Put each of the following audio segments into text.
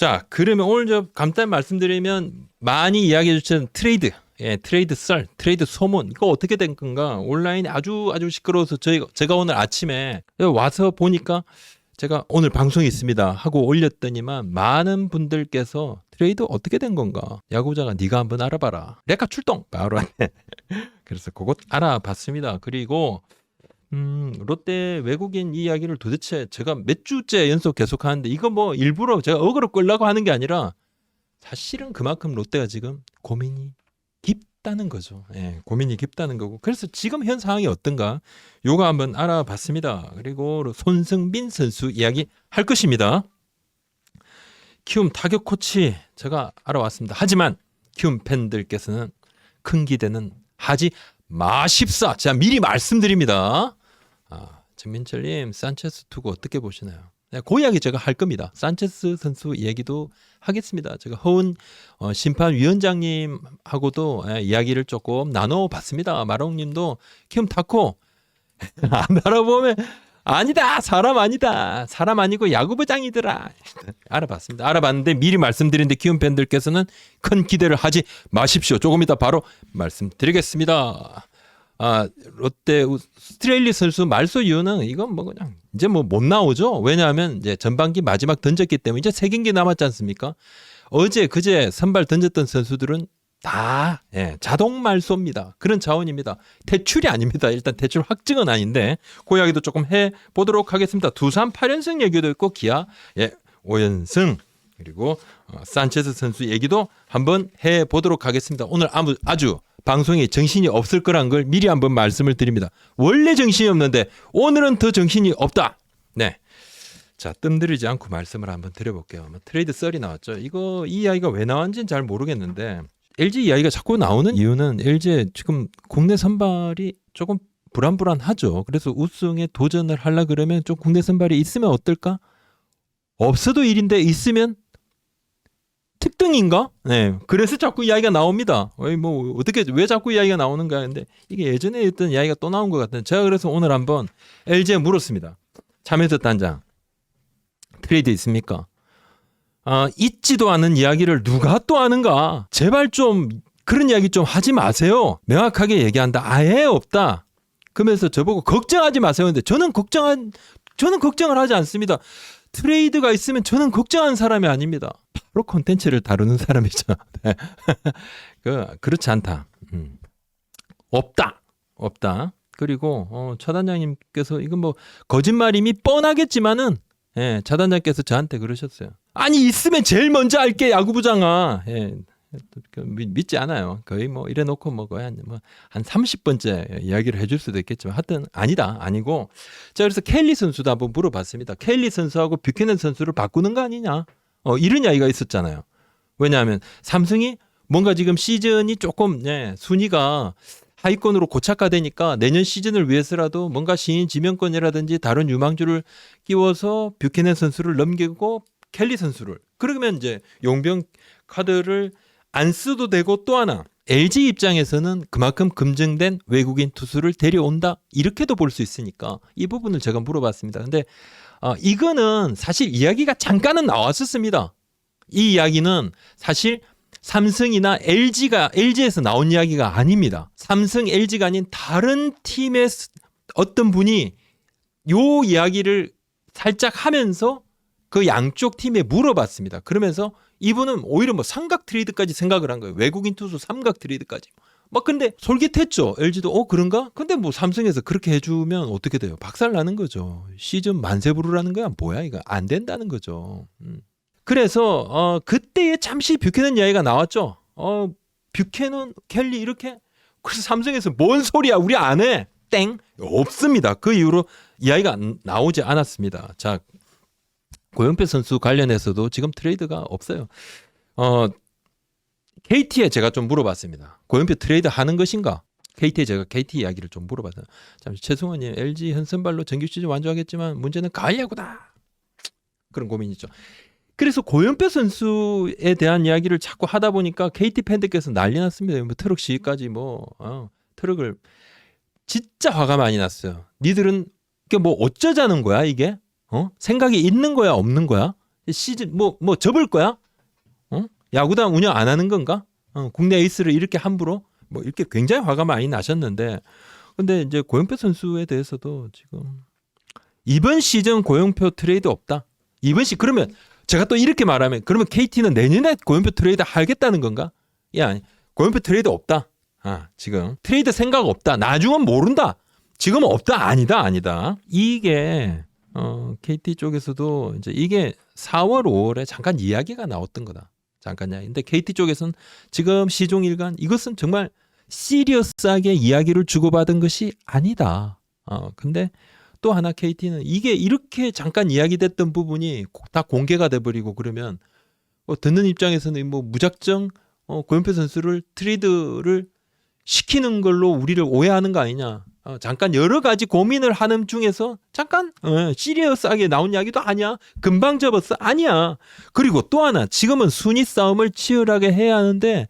자, 그러면 오늘 저 간단히 말씀드리면 많이 이야기해 주신 트레이드, 트레이드 썰, 트레이드 소문 이거 어떻게 된 건가? 온라인이 아주 시끄러워서 제가 오늘 아침에 와서 보니까 제가 오늘 방송이 있습니다 하고 올렸더니만 많은 분들께서 트레이드 어떻게 된 건가? 야구자가 네가 한번 알아봐라. 레카 출동 바로 왔네. 그래서 그것 알아봤습니다. 그리고 롯데 외국인 이야기를 도대체 제가 몇 주째 연속 계속 하는데 이거 뭐 일부러 제가 어그로 끌려고 하는 게 아니라 사실은 그만큼 롯데가 지금 고민이 깊다는 거죠. 예, 고민이 깊다는 거고. 그래서 지금 현 상황이 어떤가? 요거 한번 알아봤습니다. 그리고 손승빈 선수 이야기 할 것입니다. 키움 타격 코치 제가 알아왔습니다. 하지만 키움 팬들께서는 큰 기대는 하지 마십사. 제가 미리 말씀드립니다. 정민철님 산체스 투구 어떻게 보시나요? 네, 그 이야기 제가 할 겁니다. 산체스 선수 얘기도 하겠습니다. 제가 허운 심판위원장님하고도 이야기를 조금 나눠봤습니다. 마롱님도 키움 타코 안 알아보면 아니다, 사람 아니다, 사람 아니고 야구부장이더라. 알아봤습니다. 알아봤는데 미리 말씀드리는데 키움 팬들께서는 큰 기대를 하지 마십시오. 조금 이따 바로 말씀드리겠습니다. 롯데 스트레일리 선수 말소 이유는 이건 뭐 그냥 이제 뭐 못 나오죠. 왜냐하면 이제 전반기 마지막 던졌기 때문에 이제 3경기 남았지 않습니까? 어제 그제 선발 던졌던 선수들은 다 자동 말소입니다. 그런 자원입니다. 퇴출이 아닙니다. 일단 퇴출 확증은 아닌데 그 이야기도 조금 해보도록 하겠습니다. 두산 8연승 얘기도 있고 기아 5연승 그리고 산체스 선수 얘기도 한번 해보도록 하겠습니다. 오늘 아주 방송에 정신이 없을 거란 걸 미리 한번 말씀을 드립니다. 원래 정신이 없는데 오늘은 더 정신이 없다. 네. 자, 뜸들이지 않고 말씀을 한번 드려볼게요. 트레이드 썰이 나왔죠. 이 이야기가 왜 나왔는지는 잘 모르겠는데 LG 이야기가 자꾸 나오는 이유는 LG 지금 국내 선발이 조금 불안하죠. 그래서 우승에 도전을 하려 그러면 좀 국내 선발이 있으면 어떨까? 없어도 일인데 있으면 특등인가? 네. 그래서 자꾸 이야기가 나옵니다. 뭐 어떻게 왜 자꾸 이야기가 나오는가 했는데 이게 예전에 했던 이야기가 또 나온 것 같은데 제가 그래서 오늘 한번 LG에 물었습니다. 참여도 단장 트레이드 있습니까? 있지도 않은 이야기를 누가 또 하는가? 제발 좀 그런 이야기 좀 하지 마세요. 명확하게 얘기한다. 아예 없다. 그러면서 저보고 걱정하지 마세요. 근데 저는 걱정을 하지 않습니다. 트레이드가 있으면 저는 걱정하는 사람이 아닙니다. 바로 콘텐츠를 다루는 사람이죠. 네. 그렇지 않다. 없다. 그리고 차단장님께서 이건 뭐 거짓말임이 뻔하겠지만은 차단장께서 저한테 그러셨어요. 아니 있으면 제일 먼저 할게 야구부장아. 믿지 않아요. 거의 뭐 이래놓고 뭐 거의 한 30번째 이야기를 해줄 수도 있겠지만 하여튼 아니고 제가 그래서 켈리 선수도 한번 물어봤습니다. 켈리 선수하고 뷰캐넌 선수를 바꾸는 거 아니냐? 이런 이야기가 있었잖아요. 왜냐하면 삼성이 뭔가 지금 시즌이 조금 순위가 하위권으로 고착화되니까 내년 시즌을 위해서라도 뭔가 신인 지명권이라든지 다른 유망주를 끼워서 뷰캐넌 선수를 넘기고 켈리 선수를 그러면 이제 용병 카드를 안 써도 되고 또 하나 LG 입장에서는 그만큼 검증된 외국인 투수를 데려온다 이렇게도 볼 수 있으니까 이 부분을 제가 물어봤습니다. 근데 이거는 사실 이야기가 잠깐은 나왔었습니다. 이 이야기는 사실 삼성이나 LG에서 나온 이야기가 아닙니다. 삼성, LG가 아닌 다른 팀의 어떤 분이 요 이야기를 살짝 하면서 그 양쪽 팀에 물어봤습니다. 그러면서 이분은 오히려 뭐 삼각 트레이드까지 생각을 한 거예요. 외국인 투수 삼각 트레이드까지. 막 근데 솔깃했죠. LG도 그런가? 근데 뭐 삼성에서 그렇게 해주면 어떻게 돼요? 박살 나는 거죠. 시즌 만세부르라는 거야. 뭐야 이거 안 된다는 거죠. 그래서 그때에 잠시 뷰캐넌 이야기가 나왔죠. 뷰캐넌, 켈리 이렇게. 그래서 삼성에서 뭔 소리야? 우리 안 해. 땡. 없습니다. 그 이후로 이야기가 나오지 않았습니다. 자, 고영표 선수 관련해서도 지금 트레이드가 없어요. KT에 제가 좀 물어봤습니다. 고영표 트레이드 하는 것인가? KT에 제가 KT 이야기를 좀 물어봤어요. 잠시 최승원님 LG 현선발로 정규 시즌 완주하겠지만 문제는 가을 야구다. 그런 고민이 있죠. 그래서 고영표 선수에 대한 이야기를 자꾸 하다 보니까 KT 팬들께서 난리 났습니다. 뭐 트럭 시위까지 트럭을 진짜 화가 많이 났어요. 니들은 이게 뭐 어쩌자는 거야 이게? 생각이 있는 거야 없는 거야? 시즌 뭐 접을 거야? 야구단 운영 안 하는 건가? 국내 에이스를 이렇게 함부로 뭐 이렇게 굉장히 화가 많이 나셨는데, 근데 이제 고영표 선수에 대해서도 지금 이번 시즌 고영표 트레이드 없다. 그러면 제가 또 이렇게 말하면 그러면 KT는 내년에 고영표 트레이드 하겠다는 건가? 야, 고영표 트레이드 없다. 지금 트레이드 생각 없다. 나중은 모른다. 지금은 없다. 아니다. 이게 KT 쪽에서도 이제 이게 4월, 5월에 잠깐 이야기가 나왔던 거다. 잠깐요. 근데 KT 쪽에서는 지금 시종일관 이것은 정말 시리어스하게 이야기를 주고받은 것이 아니다. 근데 또 하나 KT는 이게 이렇게 잠깐 이야기됐던 부분이 다 공개가 돼버리고 그러면 듣는 입장에서는 뭐 무작정 고영표 선수를 트레이드를 시키는 걸로 우리를 오해하는 거 아니냐. 잠깐 여러 가지 고민을 하는 중에서 잠깐 시리어스하게 나온 이야기도 아니야. 금방 접었어. 아니야. 그리고 또 하나 지금은 순위 싸움을 치열하게 해야 하는데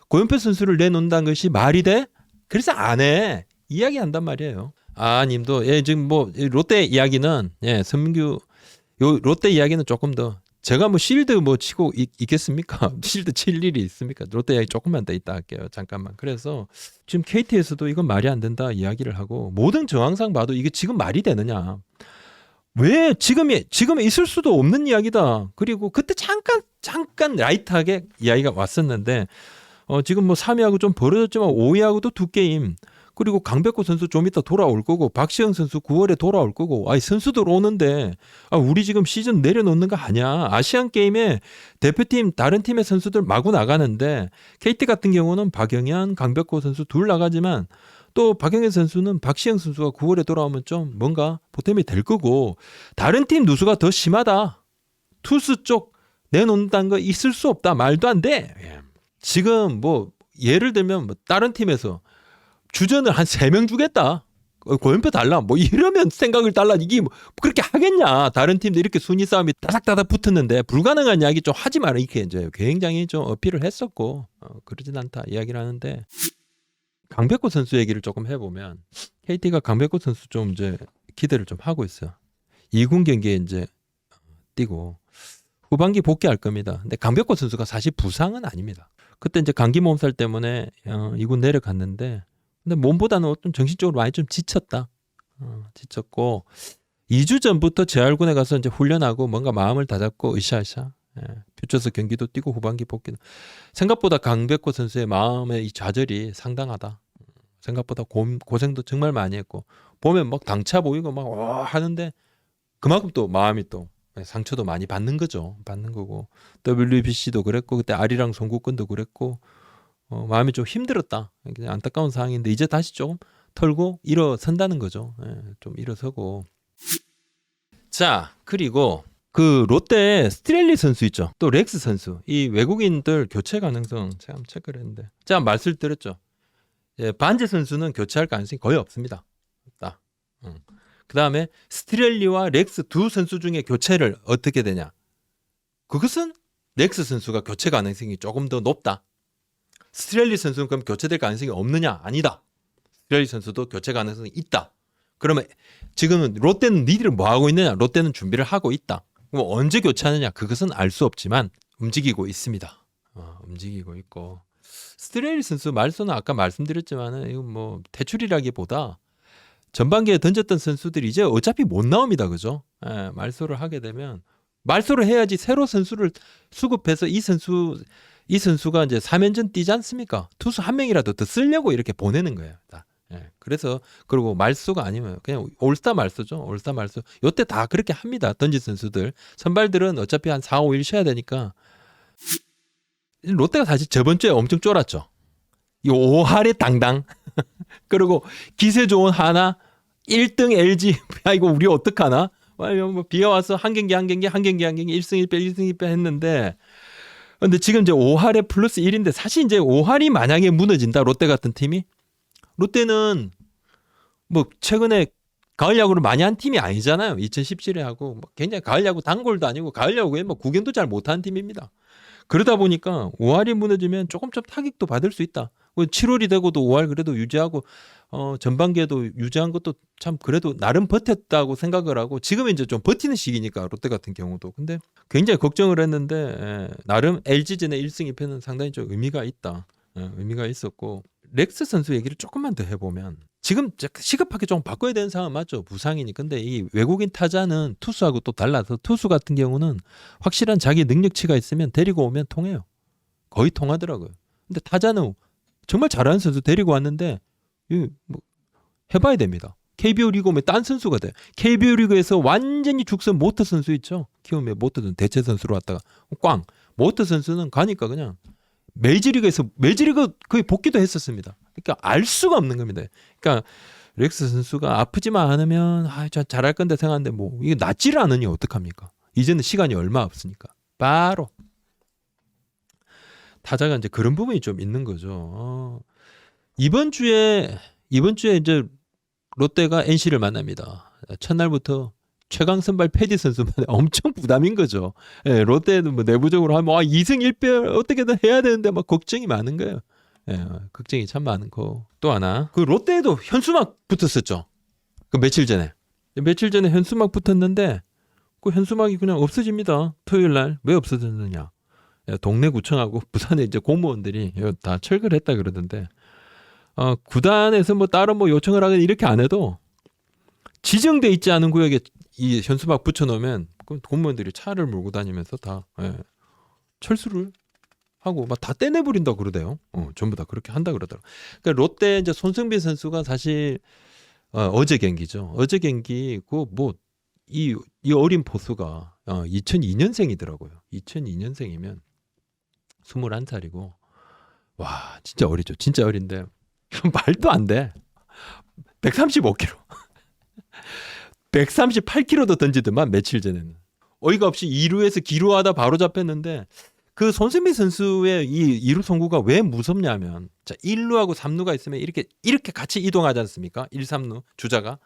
고영표 선수를 내놓는다는 것이 말이 돼? 그래서 안 해. 이야기한단 말이에요. 님도 지금 뭐 롯데 이야기는 선민규 요 롯데 이야기는 조금 더 제가 뭐 실드 뭐 치고 있겠습니까? 실드 칠 일이 있습니까? 롯데 이야기 조금만 더 이따 할게요. 잠깐만. 그래서 지금 KT에서도 이건 말이 안 된다 이야기를 하고 모든 정황상 봐도 이게 지금 말이 되느냐? 왜 지금에 있을 수도 없는 이야기다. 그리고 그때 잠깐 라이트하게 이야기가 왔었는데 지금 뭐 3위하고 좀 벌어졌지만 5위하고도 두 게임. 그리고 강백호 선수 좀 이따 돌아올 거고 박시영 선수 9월에 돌아올 거고 선수들 오는데 우리 지금 시즌 내려놓는 거 아니야. 아시안 게임에 대표팀 다른 팀의 선수들 마구 나가는데 KT 같은 경우는 박영현, 강백호 선수 둘 나가지만 또 박영현 선수는 박시영 선수가 9월에 돌아오면 좀 뭔가 보탬이 될 거고 다른 팀 누수가 더 심하다. 투수 쪽 내놓는다는 거 있을 수 없다. 말도 안 돼. 지금 뭐 예를 들면 뭐 다른 팀에서 주전을 한 3명 주겠다. 고연표 달라. 뭐 이러면 생각을 달라. 이게 뭐 그렇게 하겠냐. 다른 팀도 이렇게 순위 싸움이 따닥따닥 붙었는데 불가능한 이야기 좀 하지 마라. 이렇게 이제 굉장히 좀 어필을 했었고 그러진 않다 이야기를 하는데 강백호 선수 얘기를 조금 해보면 KT가 강백호 선수 좀 이제 기대를 좀 하고 있어요. 2군 경기에 이제 뛰고 후반기 복귀할 겁니다. 근데 강백호 선수가 사실 부상은 아닙니다. 그때 이제 감기 몸살 때문에 2군 내려갔는데 근데 몸보다는 좀 정신적으로 많이 좀 지쳤다. 지쳤고 2주 전부터 재활군에 가서 이제 훈련하고 뭔가 마음을 다잡고 으쌰으쌰. 퓨처스 경기도 뛰고 후반기 복귀는 생각보다 강백호 선수의 마음의 이 좌절이 상당하다. 생각보다 고생도 정말 많이 했고 보면 막 당차 보이고 막 하는데 그만큼 또 마음이 또 상처도 많이 받는 거죠. 받는 거고 WBC도 그랬고 그때 아리랑 송구권도 그랬고 마음이 좀 힘들었다. 그냥 안타까운 상황인데 이제 다시 조금 털고 일어선다는 거죠. 좀 일어서고. 자 그리고 그 롯데 스트렐리 선수 있죠. 또 렉스 선수. 이 외국인들 교체 가능성 제가 체크를 했는데 제가 말씀드렸죠. 반제 선수는 교체할 가능성이 거의 없습니다. 없다. 그 다음에 스트렐리와 렉스 두 선수 중에 교체를 어떻게 되냐. 그것은 렉스 선수가 교체 가능성이 조금 더 높다. 스트렐리 선수는 그럼 교체될 가능성이 없느냐? 아니다. 스트렐리 선수도 교체 가능성이 있다. 그러면 지금은 롯데는 니들은 뭐 하고 있느냐? 롯데는 준비를 하고 있다. 그럼 언제 교체하느냐? 그것은 알 수 없지만 움직이고 있습니다. 움직이고 있고 스트렐리 선수 말소는 아까 말씀드렸지만은 이건 뭐 대출이라기보다 전반기에 던졌던 선수들이 이제 어차피 못 나옵니다. 그죠? 말소를 하게 되면 말소를 해야지 새로 선수를 수급해서 이 선수가 이제 3연전 뛰지 않습니까? 투수 한 명이라도 더 쓰려고 이렇게 보내는 거예요. 그래서 그리고 말소가 아니면 그냥 올스타 말소죠. 올스타 말소. 요때 다 그렇게 합니다. 던진 선수들. 선발들은 어차피 한 4, 5일 쉬어야 되니까. 롯데가 사실 저번 주에 엄청 쫄았죠. 이 5할에 당당. 그리고 기세 좋은 하나 1등 LG. 야 이거 우리 어떡하나? 뭐 비가 와서 한 경기 1승 1패 했는데 근데 지금 이제 5할에 플러스 1인데 사실 이제 5할이 만약에 무너진다. 롯데 같은 팀이 롯데는 뭐 최근에 가을 야구를 많이 한 팀이 아니잖아요. 2017에 하고 뭐 굉장히 가을 야구 단골도 아니고 가을 야구에 뭐 구경도 잘 못하는 팀입니다. 그러다 보니까 5할이 무너지면 조금 타격도 받을 수 있다. 7월이 되고도 5할 그래도 유지하고 전반기에도 유지한 것도 참 그래도 나름 버텼다고 생각을 하고 지금은 이제 좀 버티는 시기니까 롯데 같은 경우도 근데 굉장히 걱정을 했는데 나름 LG전의 1승 2패는 상당히 좀 의미가 있다. 의미가 있었고 렉스 선수 얘기를 조금만 더 해보면 지금 시급하게 좀 바꿔야 되는 상황 맞죠? 부상이니. 근데 이 외국인 타자는 투수하고 또 달라서 투수 같은 경우는 확실한 자기 능력치가 있으면 데리고 오면 통해요. 거의 통하더라고요. 근데 타자는 정말 잘하는 선수 데리고 왔는데 뭐 해봐야 됩니다. KBO 리그 오면 딴 선수가 돼. KBO 리그에서 완전히 죽선 모터 선수 있죠. 키우면 모터는 대체 선수로 왔다가 꽝. 모터 선수는 가니까 그냥 메이저리그 거의 복귀도 했었습니다. 그러니까 알 수가 없는 겁니다. 그러니까 렉스 선수가 아프지만 않으면 잘할 건데 생각하는데 뭐 이게 낫지를 않으니 어떡합니까? 이제는 시간이 얼마 없으니까 바로 타자가 이제 그런 부분이 좀 있는 거죠. 이번 주에 이제 롯데가 NC를 만납니다. 첫날부터 최강 선발 패디 선수만 엄청 부담인 거죠. 예, 롯데는 뭐 내부적으로 하면 2승 1패 어떻게든 해야 되는데 막 걱정이 많은 거예요. 예, 걱정이 참 많고 또 하나 그 롯데에도 현수막 붙었었죠. 그 며칠 전에 현수막 붙었는데 그 현수막이 그냥 없어집니다. 토요일 날 왜 없어졌느냐? 동네 구청하고 부산에 이제 공무원들이 다 철거를 했다 그러던데 구단에서 뭐 따로 뭐 요청을 하거나 이렇게 안 해도 지정돼 있지 않은 구역에 이 현수막 붙여놓으면 공무원들이 차를 몰고 다니면서 다 철수를 하고 막 다 떼내버린다 그러대요. 전부 다 그렇게 한다 그러더라고. 그러니까 롯데 이제 손흥민 선수가 사실 어제 경기죠. 어제 경기 이 어린 포수가 2002년생이더라고요. 2002년생이면 21살이고 와 진짜 어리죠. 진짜 어린데 말도 안 돼. 135kg. 138kg도 던지더만 며칠 전에는. 어이가 없이 2루에서 기루하다 바로 잡혔는데 그 손흥민 선수의 이 2루 송구가 왜 무섭냐면 자 1루하고 3루가 있으면 이렇게 같이 이동하지 않습니까? 1, 3루 주자가.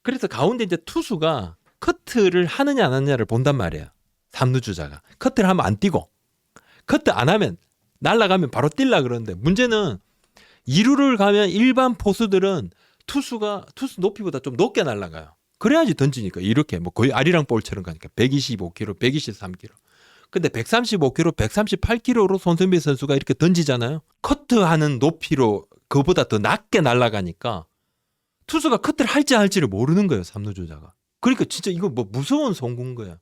그래서 가운데 이제 투수가 커트를 하느냐 안 하느냐를 본단 말이에요. 3루 주자가. 커트를 하면 안 뛰고 커트 안 하면 날아가면 바로 뛸라 그러는데 문제는 2루를 가면 일반 포수들은 투수 높이보다 좀 높게 날아가요. 그래야지 던지니까 이렇게 뭐 거의 아리랑 볼처럼 가니까 125km, 123km. 근데 135km, 138km로 손흥민 선수가 이렇게 던지잖아요. 커트하는 높이로 그보다 더 낮게 날아가니까 투수가 커트를 할지 안 할지를 모르는 거예요. 3루 주자가. 그러니까 진짜 이거 뭐 무서운 송구인 거야.